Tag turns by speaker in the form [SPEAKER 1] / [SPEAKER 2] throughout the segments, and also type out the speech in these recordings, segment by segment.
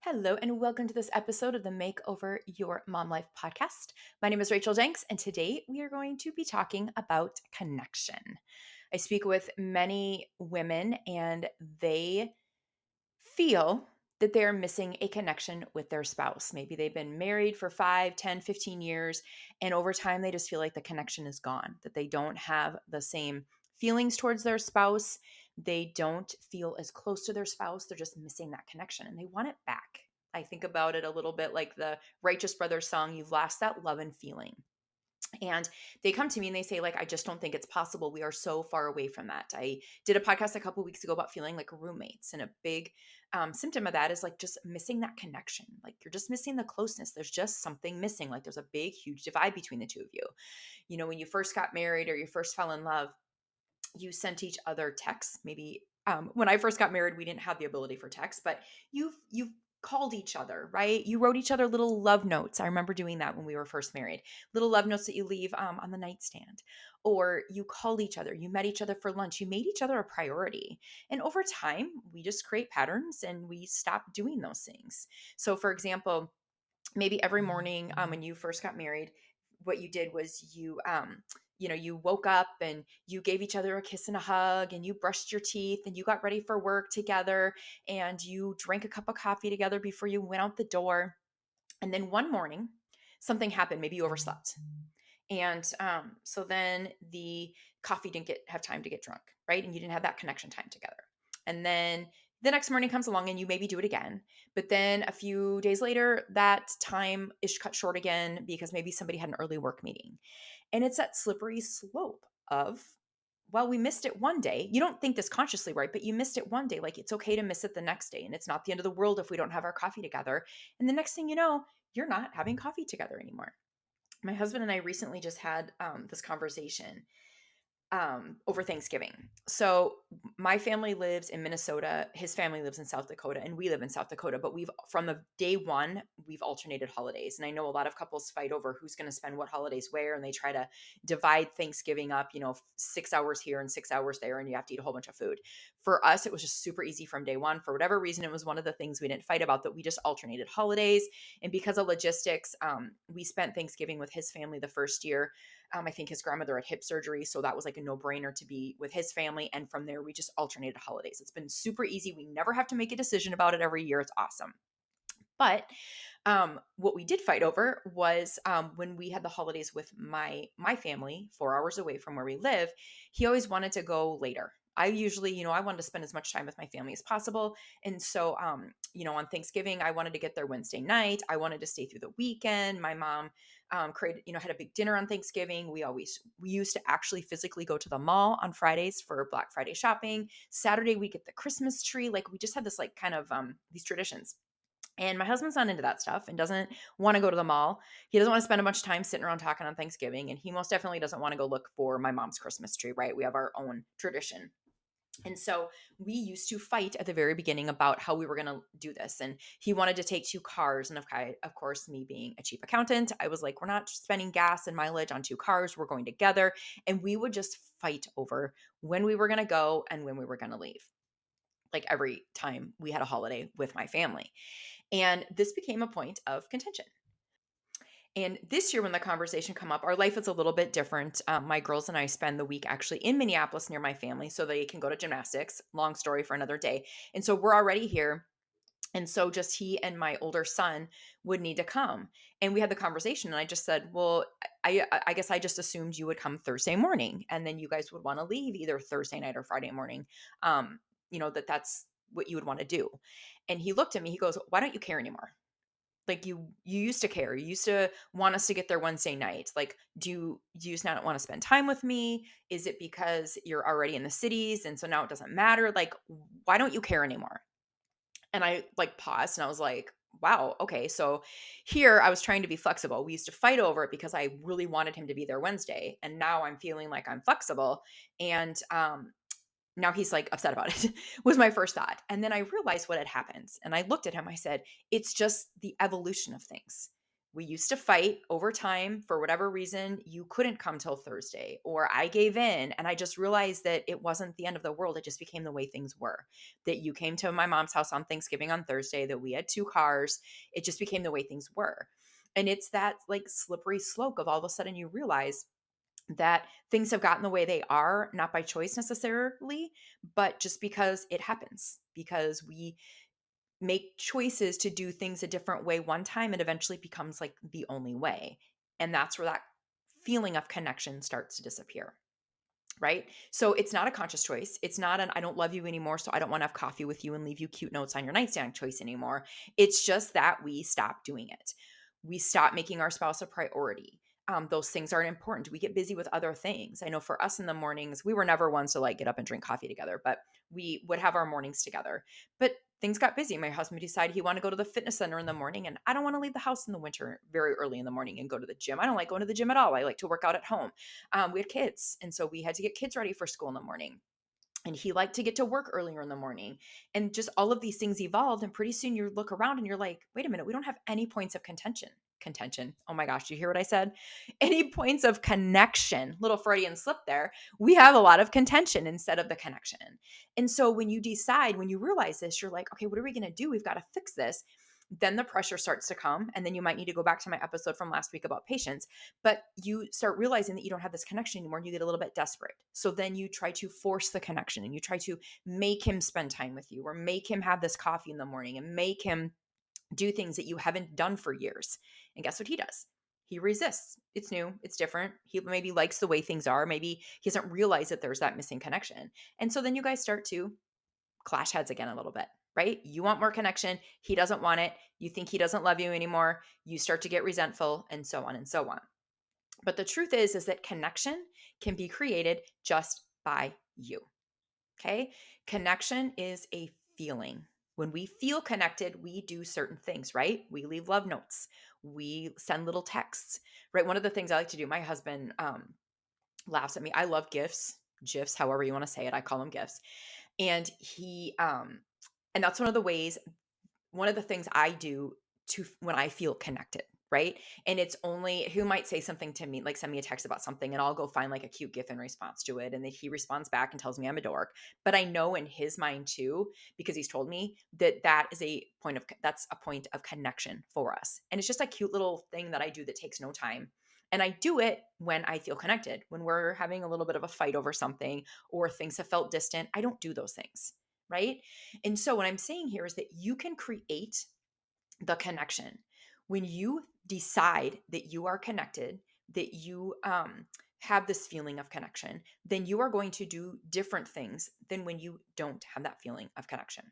[SPEAKER 1] Hello, and welcome to this episode of the Makeover Your Mom Life podcast. My name is Rachel Jenks, and today we are going to be talking about connection. I speak with many women, and they feel that they're missing a connection with their spouse. Maybe they've been married for 5, 10, 15 years, and over time they just feel like the connection is gone, that they don't have the same feelings towards their spouse. They don't feel as close to their spouse. They're just missing that connection and they want it back. I think about it a little bit like the Righteous Brothers song, You've Lost That Love and Feeling. And they come to me and they say, like, I just don't think it's possible. We are so far away from that. I did a podcast a couple weeks ago about feeling like roommates. And a big symptom of that is like just missing that connection. Like you're just missing the closeness. There's just something missing. Like there's a big, huge divide between the two of you. You know, when you first got married or you first fell in love, you sent each other texts. Maybe when I first got married, we didn't have the ability for text, but you've called each other, right? You wrote each other little love notes. I remember doing that when we were first married. Little love notes that you leave on the nightstand, or you called each other. You met each other for lunch. You made each other a priority, and over time, we just create patterns and we stop doing those things. So, for example, maybe every morning when you first got married, what you did was you woke up and you gave each other a kiss and a hug and you brushed your teeth and you got ready for work together and you drank a cup of coffee together before you went out the door. And then one morning something happened, maybe you overslept, and so then the coffee didn't get have time to get drunk, right? And you didn't have that connection time together. And then the next morning comes along and you maybe do it again. But then a few days later, that time is cut short again because maybe somebody had an early work meeting. And it's that slippery slope of, well, we missed it one day. You don't think this consciously, right? But you missed it one day. Like it's okay to miss it the next day. And it's not the end of the world if we don't have our coffee together. And the next thing you know, you're not having coffee together anymore. My husband and I recently just had this conversation over Thanksgiving. So my family lives in Minnesota, his family lives in South Dakota, and we live in South Dakota. But we've from the day one we've alternated holidays, and I know a lot of couples fight over who's going to spend what holidays where, and they try to divide Thanksgiving up, 6 hours here and 6 hours there, and you have to eat a whole bunch of food. For us, it was just super easy from day one. For whatever reason, it was one of the things we didn't fight about, that we just alternated holidays, and because of logistics, we spent Thanksgiving with his family the first year. I think his grandmother had hip surgery, so that was like a no-brainer to be with his family. And from there, we just alternated holidays. It's been super easy. We never have to make a decision about it every year. It's awesome. But what we did fight over was when we had the holidays with my family, 4 hours away from where we live. He always wanted to go later. I usually, I wanted to spend as much time with my family as possible. And so, on Thanksgiving, I wanted to get there Wednesday night. I wanted to stay through the weekend. My mom created, had a big dinner on Thanksgiving. We used to actually physically go to the mall on Fridays for Black Friday shopping. Saturday, we get the Christmas tree. Like we just had this like kind of these traditions. And my husband's not into that stuff and doesn't want to go to the mall. He doesn't want to spend a bunch of time sitting around talking on Thanksgiving. And he most definitely doesn't want to go look for my mom's Christmas tree, right? We have our own tradition. And so we used to fight at the very beginning about how we were going to do this. And he wanted to take two cars. And of course, me being a cheap accountant, I was like, we're not spending gas and mileage on two cars. We're going together. And we would just fight over when we were going to go and when we were going to leave, like every time we had a holiday with my family. And this became a point of contention. And this year, when the conversation come up, our life is a little bit different. My girls and I spend the week actually in Minneapolis near my family so they can go to gymnastics. Long story for another day. And so we're already here. And so just he and my older son would need to come. And we had the conversation. And I just said, well, I guess I just assumed you would come Thursday morning. And then you guys would want to leave either Thursday night or Friday morning. That's what you would want to do. And he looked at me, he goes, why don't you care anymore? Like you used to care. You used to want us to get there Wednesday night. Like, do you just not want to spend time with me? Is it because you're already in the cities and so now it doesn't matter? Like, why don't you care anymore? And I like paused and I was like, wow, okay. So here I was trying to be flexible. We used to fight over it because I really wanted him to be there Wednesday. And now I'm feeling like I'm flexible. And now he's like upset about it, was my first thought. And then I realized what had happened. And I looked at him, I said, it's just the evolution of things. We used to fight over time for whatever reason. You couldn't come till Thursday, or I gave in. And I just realized that it wasn't the end of the world. It just became the way things were. That you came to my mom's house on Thanksgiving on Thursday, that we had two cars. It just became the way things were. And it's that like slippery slope of all of a sudden you realize that things have gotten the way they are, not by choice necessarily, but just because it happens, because we make choices to do things a different way one time, it eventually becomes like the only way. And that's where that feeling of connection starts to disappear. Right. So it's not a conscious choice. It's not an I don't love you anymore. So I don't want to have coffee with you and leave you cute notes on your nightstand choice anymore. It's just that we stop doing it. We stop making our spouse a priority. Those things aren't important. We get busy with other things. I know for us in the mornings, we were never ones to like get up and drink coffee together, but we would have our mornings together. But things got busy. My husband decided he wanted to go to the fitness center in the morning, and I don't want to leave the house in the winter very early in the morning and go to the gym. I don't like going to the gym at all. I like to work out at home. We had kids, and so we had to get kids ready for school in the morning. And he liked to get to work earlier in the morning. And just all of these things evolved. And pretty soon you look around and you're like, wait a minute, we don't have any points of contention. Contention. Oh my gosh, do you hear what I said? Any points of connection, little Freudian slip there. We have a lot of contention instead of the connection. And so when you decide, when you realize this, you're like, okay, what are we going to do? We've got to fix this. Then the pressure starts to come. And then you might need to go back to my episode from last week about patience, but you start realizing that you don't have this connection anymore and you get a little bit desperate. So then you try to force the connection and you try to make him spend time with you or make him have this coffee in the morning and make him do things that you haven't done for years. And guess what he does? He resists. It's new, it's different. He maybe likes the way things are. Maybe he doesn't realize that there's that missing connection. And so then you guys start to clash heads again a little bit, right? You want more connection. He doesn't want it. You think he doesn't love you anymore. You start to get resentful and so on and so on. But the truth is that connection can be created just by you. Okay. Connection is a feeling. When we feel connected, we do certain things, right? We leave love notes. We send little texts, right? One of the things I like to do, my husband laughs at me. I love gifts, GIFs, however you want to say it. I call them gifts. And and that's one of the things I do to when I feel connected, right? And it's only who might say something to me, like send me a text about something, and I'll go find like a cute GIF in response to it. And then he responds back and tells me I'm a dork. But I know in his mind too, because he's told me that that's a point of connection for us. And it's just a cute little thing that I do that takes no time. And I do it when I feel connected, when we're having a little bit of a fight over something or things have felt distant. I don't do those things, right? And so what I'm saying here is that you can create the connection. When you decide that you are connected, that you have this feeling of connection, then you are going to do different things than when you don't have that feeling of connection.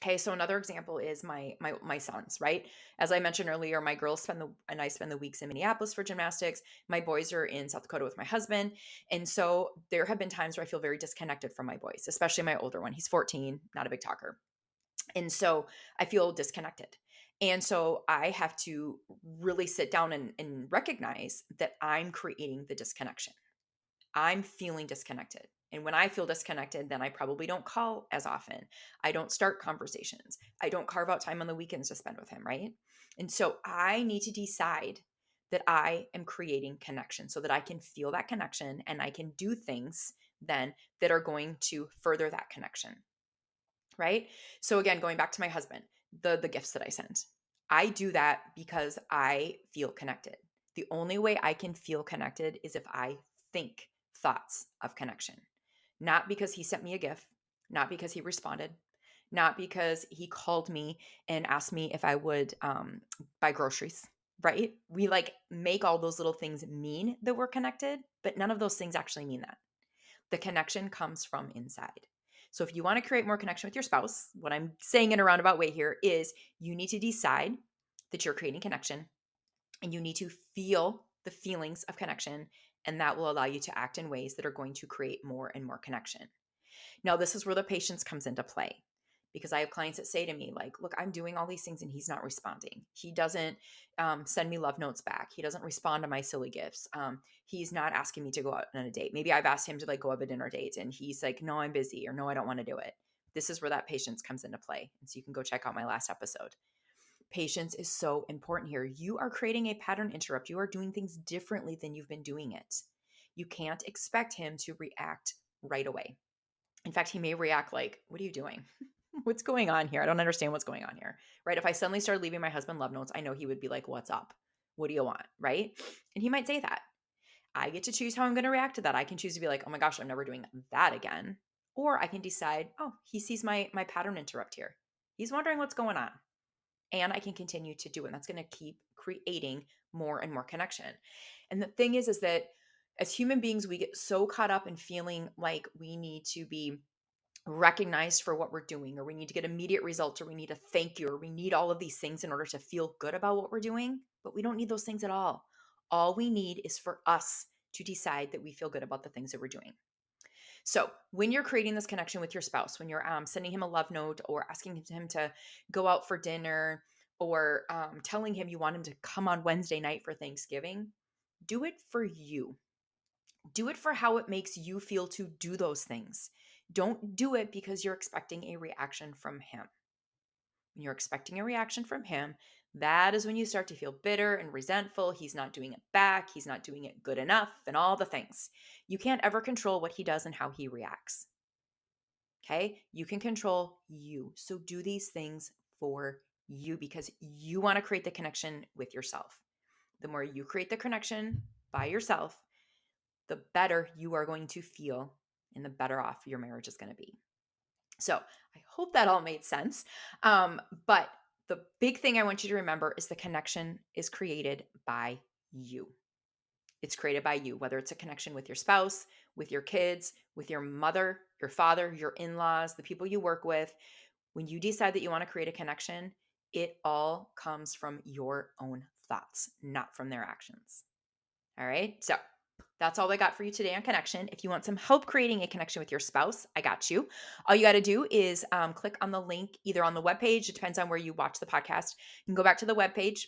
[SPEAKER 1] Okay, so another example is my sons, right? As I mentioned earlier, my girls and I spend the weeks in Minneapolis for gymnastics. My boys are in South Dakota with my husband. And so there have been times where I feel very disconnected from my boys, especially my older one. He's 14, not a big talker. And so I feel disconnected. And so I have to really sit down and recognize that I'm creating the disconnection. I'm feeling disconnected. And when I feel disconnected, then I probably don't call as often. I don't start conversations. I don't carve out time on the weekends to spend with him, right? And so I need to decide that I am creating connection so that I can feel that connection and I can do things then that are going to further that connection, right? So again, going back to my husband, the gifts that I send. I do that because I feel connected. The only way I can feel connected is if I think thoughts of connection. Not because he sent me a gift, not because he responded, not because he called me and asked me if I would buy groceries, right? We like make all those little things mean that we're connected, but none of those things actually mean that. The connection comes from inside. So if you want to create more connection with your spouse, what I'm saying in a roundabout way here is you need to decide that you're creating connection and you need to feel the feelings of connection, and that will allow you to act in ways that are going to create more and more connection. Now, this is where the patience comes into play because I have clients that say to me, like, look, I'm doing all these things and he's not responding. He doesn't send me love notes back. He doesn't respond to my silly gifts. He's not asking me to go out on a date. Maybe I've asked him to like go have a dinner date and he's like, no, I'm busy, or no, I don't want to do it. This is where that patience comes into play. And so you can go check out my last episode. Patience is so important here. You are creating a pattern interrupt. You are doing things differently than you've been doing it. You can't expect him to react right away. In fact, he may react like, "What are you doing? What's going on here? I don't understand what's going on here." Right? If I suddenly started leaving my husband love notes, I know he would be like, "What's up? What do you want?" Right? And he might say that. I get to choose how I'm going to react to that. I can choose to be like, "Oh my gosh, I'm never doing that again." Or I can decide, "Oh, he sees my pattern interrupt here. He's wondering what's going on." And I can continue to do it. And that's going to keep creating more and more connection. And the thing is that as human beings, we get so caught up in feeling like we need to be recognized for what we're doing, or we need to get immediate results, or we need a thank you, or we need all of these things in order to feel good about what we're doing. But we don't need those things at all. All we need is for us to decide that we feel good about the things that we're doing. So when you're creating this connection with your spouse, when you're sending him a love note or asking him to go out for dinner, or telling him you want him to come on Wednesday night for Thanksgiving, do it for you. Do it for how it makes you feel to do those things. Don't do it because you're expecting a reaction from him. When you're expecting a reaction from him, that is when you start to feel bitter and resentful. He's not doing it back. He's not doing it good enough, and all the things. You can't ever control what he does and how he reacts. Okay. You can control you. So do these things for you because you want to create the connection with yourself. The more you create the connection by yourself, the better you are going to feel and the better off your marriage is going to be. So I hope that all made sense. But the big thing I want you to remember is the connection is created by you. It's created by you, whether it's a connection with your spouse, with your kids, with your mother, your father, your in laws, the people you work with. When you decide that you want to create a connection, it all comes from your own thoughts, not from their actions. All right. So that's all I got for you today on connection. If you want some help creating a connection with your spouse, I got you. All you got to do is click on the link either on the webpage. It depends on where you watch the podcast. You can go back to the webpage,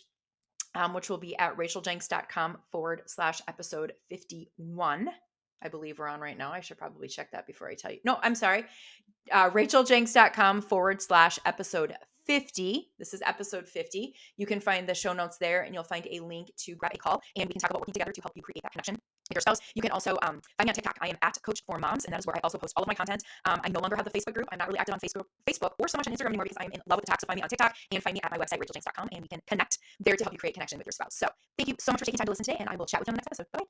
[SPEAKER 1] which will be at racheljenks.com/episode 51. I believe we're on right now. I should probably check that before I tell you. No, I'm sorry. racheljenks.com/episode 50. This is episode 50. You can find the show notes there, and you'll find a link to grab a call, and we can talk about working together to help you create that connection with your spouse. You can also find me on TikTok. I am at Coach for Moms, and that is where I also post all of my content. I no longer have the Facebook group. I'm not really active on Facebook or so much on Instagram anymore because I'm in love with the talk. So find me on TikTok and find me at my website, racheljenks.com, and we can connect there to help you create connection with your spouse. So thank you so much for taking time to listen today, and I will chat with you on the next episode. Bye.